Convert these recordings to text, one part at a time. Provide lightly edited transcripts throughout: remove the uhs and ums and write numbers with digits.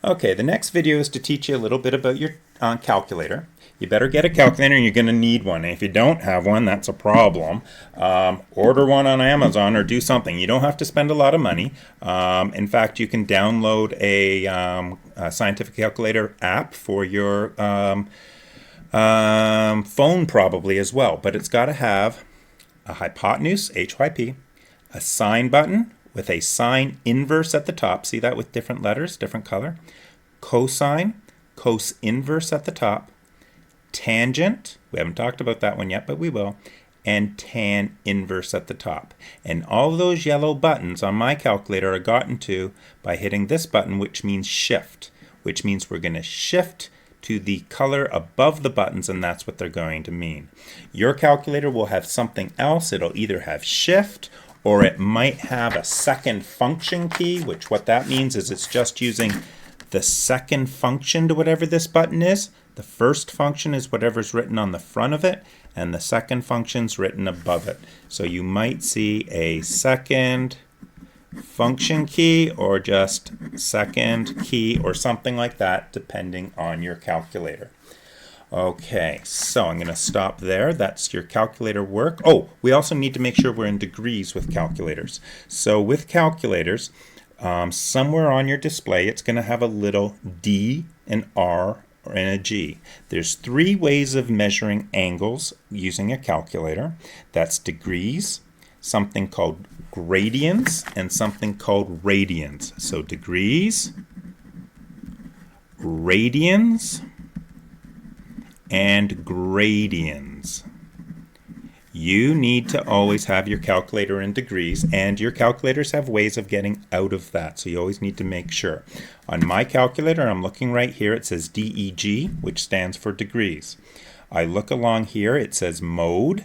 Okay, the next video is to teach you a little bit about your calculator. You better get a calculator, and you're going to need one. And if you don't have one, that's a problem. Order one on Amazon or do something. You don't have to spend a lot of money. In fact, you can download a scientific calculator app for your phone probably as well. But it's got to have a hypotenuse, HYP, a sine button with a sine inverse at the top. See that with different letters, different color. Cosine, cos inverse at the top. Tangent, we haven't talked about that one yet, but we will. And tan inverse at the top. And all those yellow buttons on my calculator are gotten to by hitting this button, which means shift, which means we're going to shift to the color above the buttons, and that's what they're going to mean. Your calculator will have something else. It'll either have shift, or it might have a second function key, which what that means is it's just using the second function to whatever this button is. The first function is whatever's written on the front of it, and the second function's written above it. So you might see a second function key or just second key or something like that, depending on your calculator. Okay, so I'm going to stop there. That's your calculator work. Oh, we also need to make sure we're in degrees with calculators. So with calculators, somewhere on your display, it's going to have a little D, an R, and a G. There's three ways of measuring angles using a calculator. That's degrees, something called gradients, and something called radians. So degrees, radians, and gradians. You need to always have your calculator in degrees, and your calculators have ways of getting out of that, so you always need to make sure. On my calculator, I'm looking right here, it says DEG, which stands for degrees. I look along here, it says mode,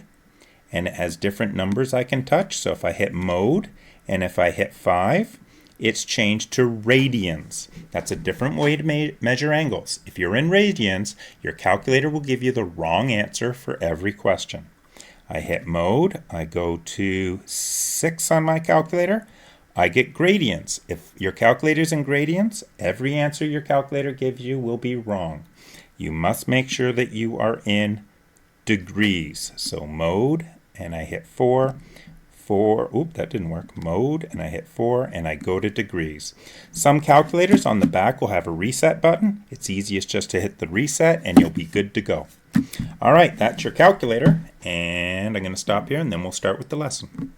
and it has different numbers I can touch. So if I hit mode, and if I hit 5, it's changed to radians. That's a different way to measure angles. If you're in radians, your calculator will give you the wrong answer for every question. I hit mode, I go to 6 on my calculator, I get gradients. If your calculator's in gradients, every answer your calculator gives you will be wrong. You must make sure that you are in degrees. So mode, and I hit 4, that didn't work. Mode, and I hit 4, and I go to degrees. Some calculators on the back will have a reset button. It's easiest just to hit the reset, and you'll be good to go. All right, that's your calculator, and I'm going to stop here, and then we'll start with the lesson.